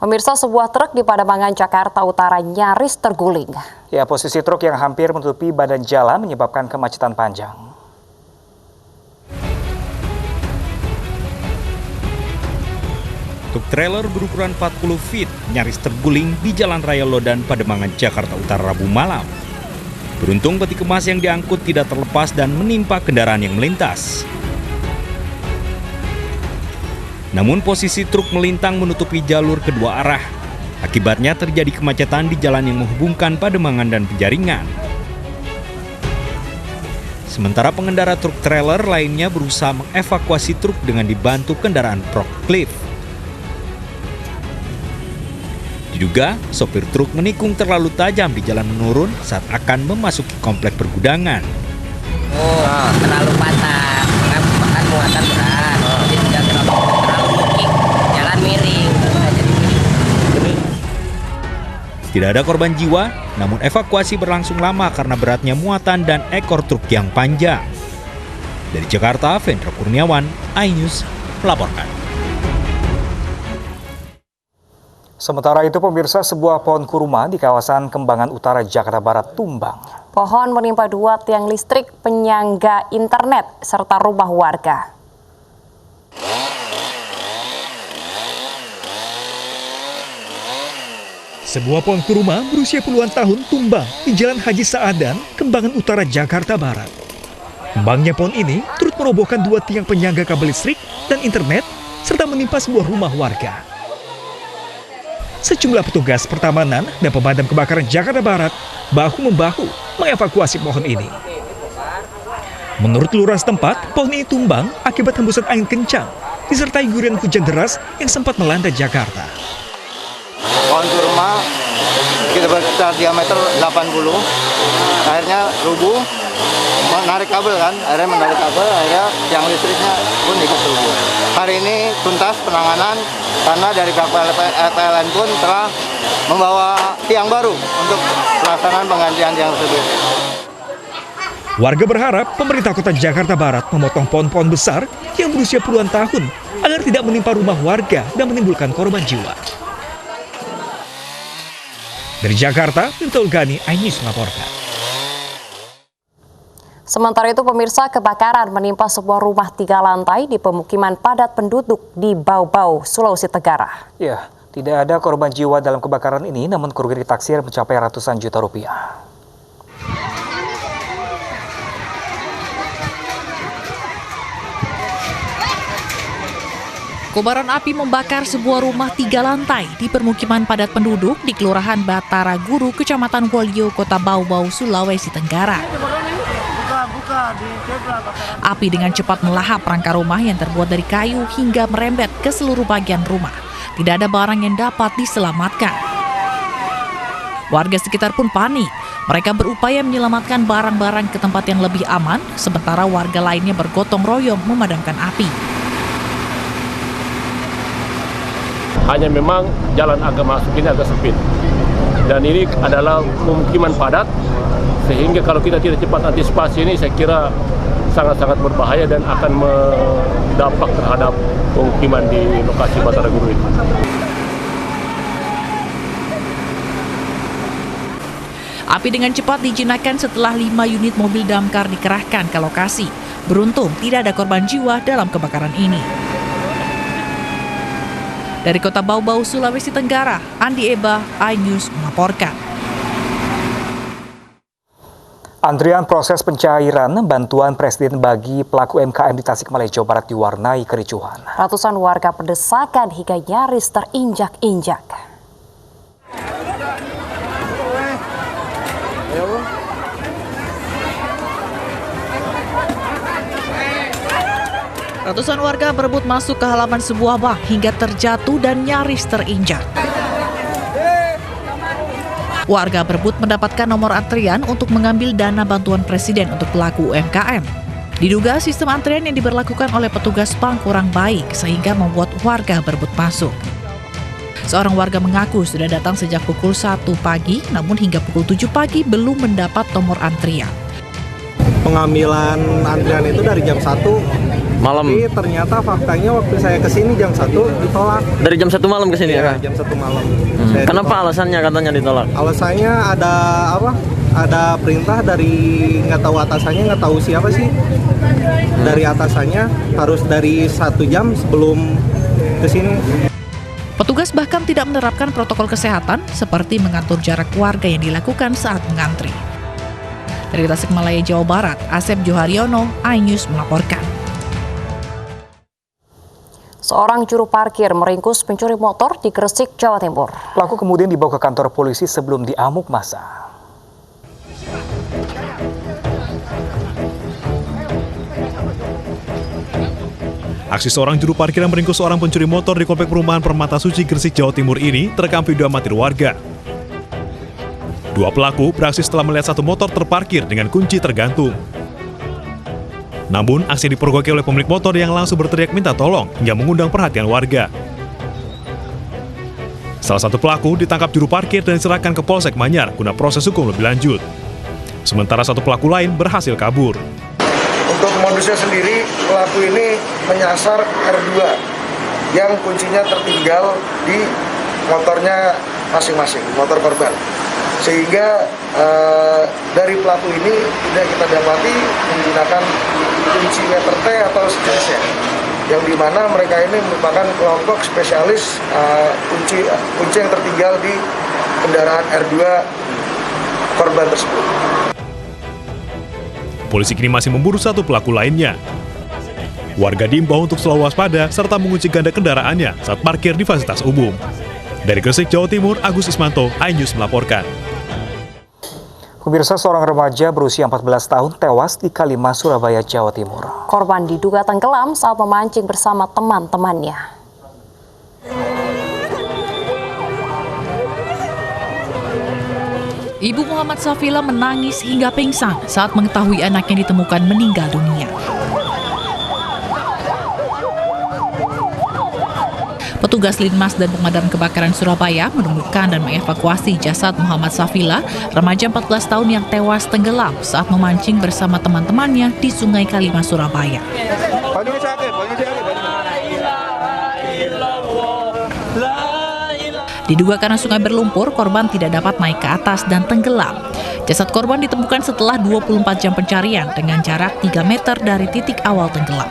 Pemirsa, sebuah truk di Pademangan, Jakarta Utara nyaris terguling. Ya, posisi truk yang hampir menutupi badan jalan menyebabkan kemacetan panjang. Truk trailer berukuran 40 feet nyaris terguling di Jalan Raya Lodan, Pademangan, Jakarta Utara, Rabu malam. Beruntung peti kemas yang diangkut tidak terlepas dan menimpa kendaraan yang melintas. Namun posisi truk melintang menutupi jalur kedua arah. Akibatnya terjadi kemacetan di jalan yang menghubungkan Pademangan dan Penjaringan. Sementara pengendara truk trailer lainnya berusaha mengevakuasi truk dengan dibantu kendaraan forklift. Diduga, sopir truk menikung terlalu tajam di jalan menurun saat akan memasuki komplek pergudangan. Terlalu patah, kan muatan berat, jadi tidak terlalu booking, jalan miring. Tidak ada korban jiwa, namun evakuasi berlangsung lama karena beratnya muatan dan ekor truk yang panjang. Dari Jakarta, Vendra Kurniawan, iNews melaporkan. Sementara itu, pemirsa, sebuah pohon kurma di kawasan Kembangan Utara, Jakarta Barat tumbang. Pohon menimpa dua tiang listrik, penyangga internet, serta rumah warga. Sebuah pohon kurma berusia puluhan tahun tumbang di Jalan Haji Saadan, Kembangan Utara, Jakarta Barat. Tumbangnya pohon ini turut merobohkan dua tiang penyangga kabel listrik dan internet, serta menimpa sebuah rumah warga. Sejumlah petugas pertamanan dan pemadam kebakaran Jakarta Barat bahu-membahu mengevakuasi pohon ini. Menurut lurah setempat, pohon ini tumbang akibat hembusan angin kencang disertai guyuran hujan deras yang sempat melanda Jakarta. Pohon kurma sekitar diameter 80, akhirnya rubuh, menarik kabel akhirnya tiang listriknya pun ikut rubuh. Hari ini tuntas penanganan karena dari pihak PLN pun telah membawa tiang baru untuk pelaksanaan penggantian tiang tersebut. Warga berharap pemerintah kota Jakarta Barat memotong pohon-pohon besar yang berusia puluhan tahun agar tidak menimpa rumah warga dan menimbulkan korban jiwa. Dari Jakarta, Tirta Ulgani, iNews melaporkan. Sementara itu, pemirsa, kebakaran menimpa sebuah rumah 3 lantai di pemukiman padat penduduk di Bau-Bau, Sulawesi Tenggara. Ya, tidak ada korban jiwa dalam kebakaran ini, namun kerugian ditaksir mencapai ratusan juta rupiah. Kobaran api membakar sebuah rumah 3 lantai di permukiman padat penduduk di Kelurahan Batara Guru, Kecamatan Wolio, Kota Bau-Bau, Sulawesi Tenggara. Api dengan cepat melahap rangka rumah yang terbuat dari kayu hingga merembet ke seluruh bagian rumah. Tidak ada barang yang dapat diselamatkan. Warga sekitar pun panik. Mereka berupaya menyelamatkan barang-barang ke tempat yang lebih aman, sementara warga lainnya bergotong royong memadamkan api. Hanya memang jalan agak masuk ini agak sempit. Dan ini adalah pemukiman padat, sehingga kalau kita tidak cepat antisipasi ini, saya kira sangat-sangat berbahaya dan akan berdampak terhadap pemukiman di lokasi Batara Guru ini. Api dengan cepat dijinakkan setelah 5 unit mobil damkar dikerahkan ke lokasi. Beruntung tidak ada korban jiwa dalam kebakaran ini. Dari Kota Bau-Bau, Sulawesi Tenggara, Andi Eba, iNews melaporkan. Antrian proses pencairan bantuan Presiden bagi pelaku UMKM di Tasikmalaya, Jawa Barat diwarnai kericuhan. Ratusan warga berdesakan hingga nyaris terinjak-injak. Ratusan warga berebut masuk ke halaman sebuah bank hingga terjatuh dan nyaris terinjak. Warga berebut mendapatkan nomor antrian untuk mengambil dana bantuan Presiden untuk pelaku UMKM. Diduga sistem antrian yang diberlakukan oleh petugas bank kurang baik sehingga membuat warga berebut masuk. Seorang warga mengaku sudah datang sejak pukul 1 pagi, namun hingga pukul 7 pagi belum mendapat nomor antrian. Pengambilan antrian itu dari jam 1 Malam. Tapi ternyata faktanya waktu saya kesini jam 1 ditolak. Dari jam 1 malam ke sini ya? Jam 1 malam. Kenapa ditolak. alasannya katanya ditolak? Alasannya ada apa? Ada perintah dari nggak tahu atasannya, nggak tahu siapa sih. Dari atasannya harus dari 1 jam sebelum kesini. Petugas bahkan tidak menerapkan protokol kesehatan seperti mengatur jarak warga yang dilakukan saat mengantri. Dari Tasikmalaya, Jawa Barat, Asep Joharyono, iNews melaporkan. Seorang juru parkir meringkus pencuri motor di Gresik, Jawa Timur. Pelaku kemudian dibawa ke kantor polisi sebelum diamuk massa. Aksi seorang juru parkir yang meringkus seorang pencuri motor di komplek perumahan Permata Suci, Gresik, Jawa Timur ini terekam video amatir warga. Dua pelaku beraksi setelah melihat satu motor terparkir dengan kunci tergantung. Namun, aksi dipergoki oleh pemilik motor yang langsung berteriak minta tolong hingga mengundang perhatian warga. Salah satu pelaku ditangkap juru parkir dan diserahkan ke Polsek Manyar guna proses hukum lebih lanjut. Sementara satu pelaku lain berhasil kabur. Untuk modusnya sendiri, pelaku ini menyasar R2 yang kuncinya tertinggal di motornya masing-masing, motor korban. Sehingga dari pelaku ini tidak kita dapati menggunakan kunci meter T atau sejenisnya. Yang dimana mereka ini merupakan kelompok spesialis kunci yang tertinggal di kendaraan R2 korban tersebut. Polisi kini masih memburu satu pelaku lainnya. Warga diimbau untuk selalu waspada serta mengunci ganda kendaraannya saat parkir di fasilitas umum. Dari Gresik, Jawa Timur, Agus Ismanto, iNews melaporkan. Pemirsa, seorang remaja berusia 14 tahun tewas di Kalimas, Surabaya, Jawa Timur. Korban diduga tenggelam saat memancing bersama teman-temannya. Ibu Muhammad Safila menangis hingga pingsan saat mengetahui anaknya ditemukan meninggal dunia. Petugas Linmas dan Pemadam Kebakaran Surabaya menemukan dan mengevakuasi jasad Muhammad Safila, remaja 14 tahun yang tewas tenggelam saat memancing bersama teman-temannya di Sungai Kalimas, Surabaya. Diduga karena sungai berlumpur, korban tidak dapat naik ke atas dan tenggelam. Jasad korban ditemukan setelah 24 jam pencarian dengan jarak 3 meter dari titik awal tenggelam.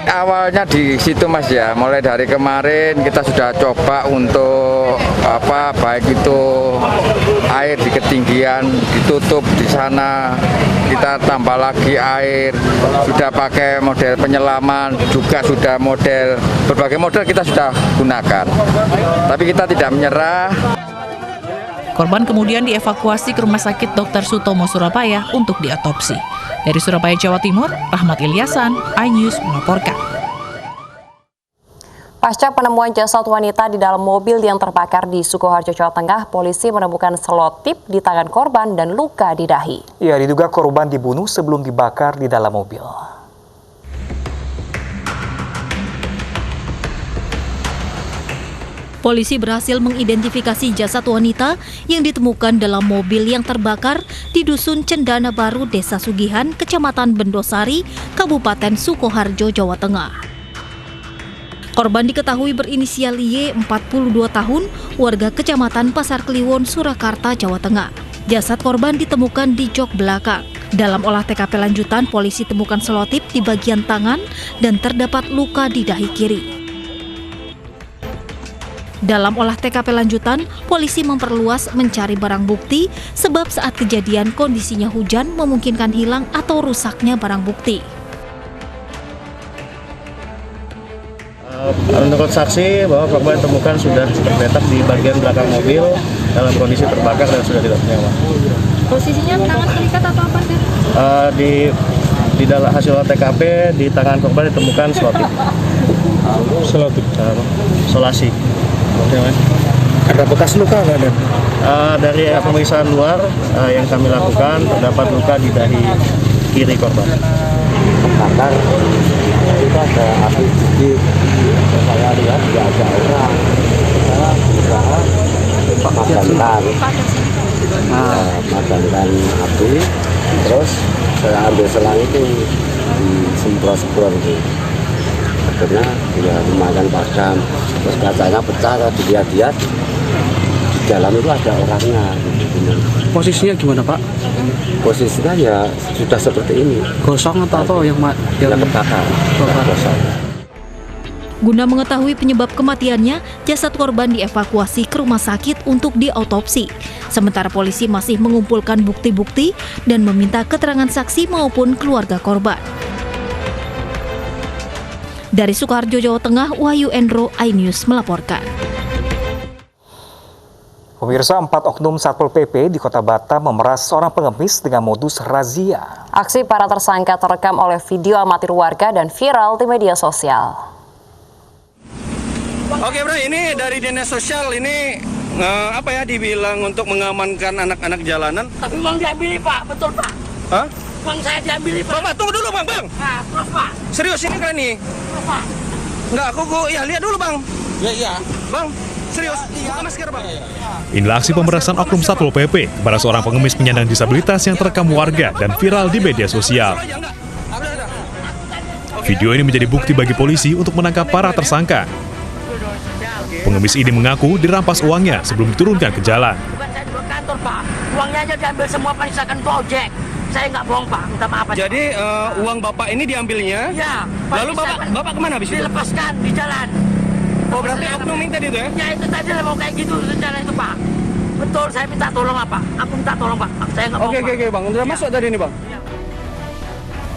Awalnya di situ Mas ya, mulai dari kemarin kita sudah coba untuk baik itu air di ketinggian ditutup di sana, kita tambah lagi air, sudah pakai model penyelaman, juga sudah model berbagai model kita sudah gunakan, tapi kita tidak menyerah. Korban kemudian dievakuasi ke Rumah Sakit Dr. Sutomo Surabaya untuk diotopsi. Dari Surabaya, Jawa Timur, Rahmat Ilyasan, iNews melaporkan. Pasca penemuan jasad wanita di dalam mobil yang terbakar di Sukoharjo, Jawa Tengah, polisi menemukan selotip di tangan korban dan luka di dahi. Ya, diduga korban dibunuh sebelum dibakar di dalam mobil. Polisi berhasil mengidentifikasi jasad wanita yang ditemukan dalam mobil yang terbakar di Dusun Cendana Baru, Desa Sugihan, Kecamatan Bendosari, Kabupaten Sukoharjo, Jawa Tengah. Korban diketahui berinisial Y, 42 tahun, warga Kecamatan Pasar Kliwon, Surakarta, Jawa Tengah. Jasad korban ditemukan di jok belakang. Dalam olah TKP lanjutan, polisi temukan selotip di bagian tangan dan terdapat luka di dahi kiri. Dalam olah TKP lanjutan, polisi memperluas mencari barang bukti sebab saat kejadian kondisinya hujan memungkinkan hilang atau rusaknya barang bukti. Menurut saksi bahwa korban ditemukan sudah tergeletak di bagian belakang mobil dalam kondisi terbakar dan sudah tidak bernyawa. Posisinya tangan terikat atau apa sih? Di dalam hasil olah TKP di tangan korban ditemukan selotip. Solasi. Ada bekas luka nggak ada? Dari pemeriksaan luar yang kami lakukan terdapat luka di dahi kiri korban. Terbakar itu ada api sedikit, saya lihat tidak ada orang, saya berusaha padamkan api, terus saya ambil selang itu disemprot-semprot itu. supirnya ya lumayan padam, terus kacanya pecah, dilihat-lihat di dalam itu ada orangnya. Posisinya gimana Pak? Posisinya ya sudah seperti ini. Gosong atau yang terbakar? Gosong. Guna mengetahui penyebab kematiannya, jasad korban dievakuasi ke rumah sakit untuk diautopsi. Sementara polisi masih mengumpulkan bukti-bukti dan meminta keterangan saksi maupun keluarga korban. Dari Sukoharjo, Jawa Tengah, Wahyu Endro, iNews melaporkan. Pemirsa, 4 oknum Satpol PP di Kota Batam memeras seorang pengemis dengan modus razia. Aksi para tersangka terekam oleh video amatir warga dan viral di media sosial. Oke bro, ini dari dinas sosial ini dibilang untuk mengamankan anak-anak jalanan. Tapi uang diambil Pak, betul Pak. Hah? Uang saya diambil Pak. Bapak tunggu dulu bang. Nah, terus Pak. Serius ini kan nih? Terus Pak. Enggak, aku ya lihat dulu bang. Iya. Bang, serius, buka masker bang. Inilah aksi pemerasan oknum Satpol PP kepada seorang pengemis penyandang disabilitas yang terekam warga dan viral di media sosial. Video ini menjadi bukti bagi polisi untuk menangkap para tersangka. Pengemis ini mengaku dirampas uangnya sebelum diturunkan ke jalan. Bukan saya di kantor Pak. Uangnya aja diambil semua Pak, misalkan itu ojek. Saya nggak bohong Pak, minta maaf aja. Jadi uang bapak ini diambilnya? Iya. Lalu bapak kemana habis itu? Dilepaskan di jalan. Oh berarti oknum yang tadi itu ya? Ya itu tadi lah mau kayak gitu rencana itu Pak. Betul, saya minta tolong apa? Aku minta tolong Pak. Saya nggak bohong. Oke bang, udah masuk tadi ini bang.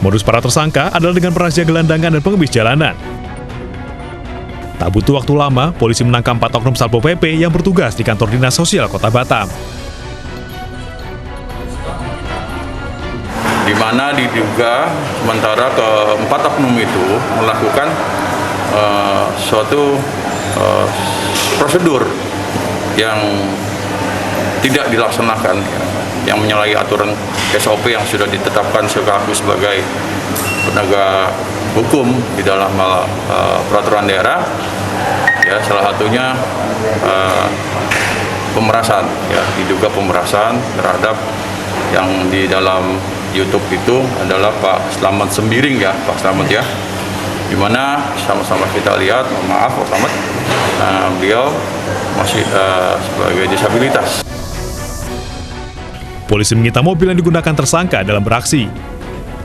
Modus para tersangka adalah dengan merazia gelandangan dan pengemis jalanan. Tak butuh waktu lama, polisi menangkap 4 oknum Satpol PP yang bertugas di kantor Dinas Sosial Kota Batam. Di mana diduga sementara keempat oknum itu melakukan suatu prosedur yang tidak dilaksanakan, yang menyalahi aturan SOP yang sudah ditetapkan sebagai penegak hukum di dalam peraturan daerah. Ya, salah satunya pemerasan, ya, diduga pemerasan terhadap yang di dalam YouTube itu adalah Pak Slamet Sembiring, ya, Pak Slamet, ya, dimana sama-sama kita lihat, maaf Pak Slamet, beliau masih sebagai disabilitas. Polisi menyita mobil yang digunakan tersangka dalam beraksi.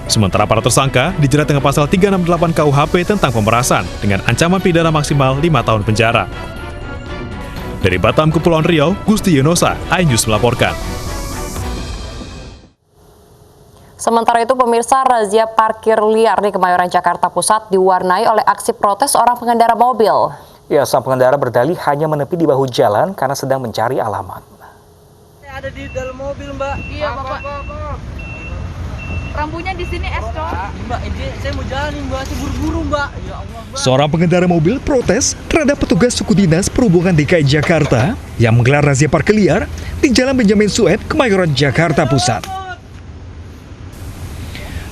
Sementara para tersangka dijerat dengan pasal 368 KUHP tentang pemerasan dengan ancaman pidana maksimal 5 tahun penjara. Dari Batam, Kepulauan Riau, Gusti Yonosa, iNews melaporkan. Sementara itu, pemirsa, razia parkir liar di Kemayoran, Jakarta Pusat diwarnai oleh aksi protes orang pengendara mobil. Ya, sang pengendara berdalih hanya menepi di bahu jalan karena sedang mencari alamat. Saya ada di dalam mobil, Mbak. Iya, Bapak. Rambunya di sini es, Cok. Mbak, ini saya mau jalan nih, Mbak. Saya buru-buru, Mbak. Ya Allah, Mbak. Seorang pengendara mobil protes terhadap petugas suku dinas perhubungan DKI Jakarta yang menggelar razia parkir liar di Jalan Benjamin Sueb, Kemayoran, Jakarta Pusat.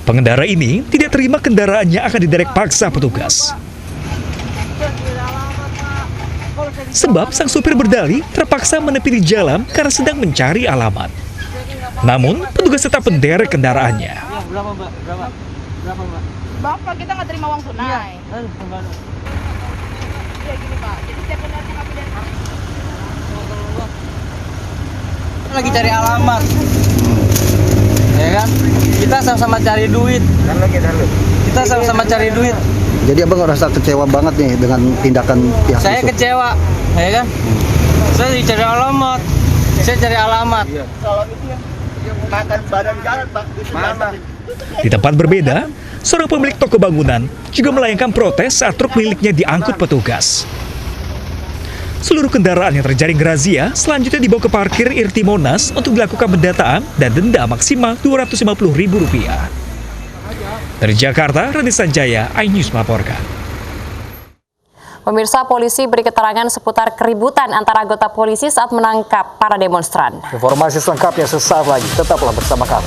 Pengendara ini tidak terima kendaraannya akan diderek paksa petugas. Sebab sang supir berdalih terpaksa menepi di jalan karena sedang mencari alamat. Namun, petugas tetap menderek kendaraannya. Berapa, Mbak? Berapa, Mbak? Bapak, kita nggak terima uang tunai. Iya, gini, Pak. Jadi setiap kendaraan kami dari lagi cari alamat. Ya kan? Kita sama-sama cari duit. Kita sama-sama cari duit. Jadi abang ngerasa kecewa banget nih dengan tindakan pihak Saya kecewa, ya kan? Saya cari alamat. Saya cari alamat. Kalau itu yang makan badan jalan, Pak. Mana? Di tempat berbeda, seorang pemilik toko bangunan juga melayangkan protes saat truk miliknya diangkut petugas. Seluruh kendaraan yang terjaring razia selanjutnya dibawa ke parkir Irti Monas untuk dilakukan pendataan dan denda maksimal Rp250.000. Dari Jakarta, Rani Sanjaya, iNews melaporkan. Pemirsa, polisi beri keterangan seputar keributan antara anggota polisi saat menangkap para demonstran. Informasi selengkapnya sesaat lagi, tetaplah bersama kami.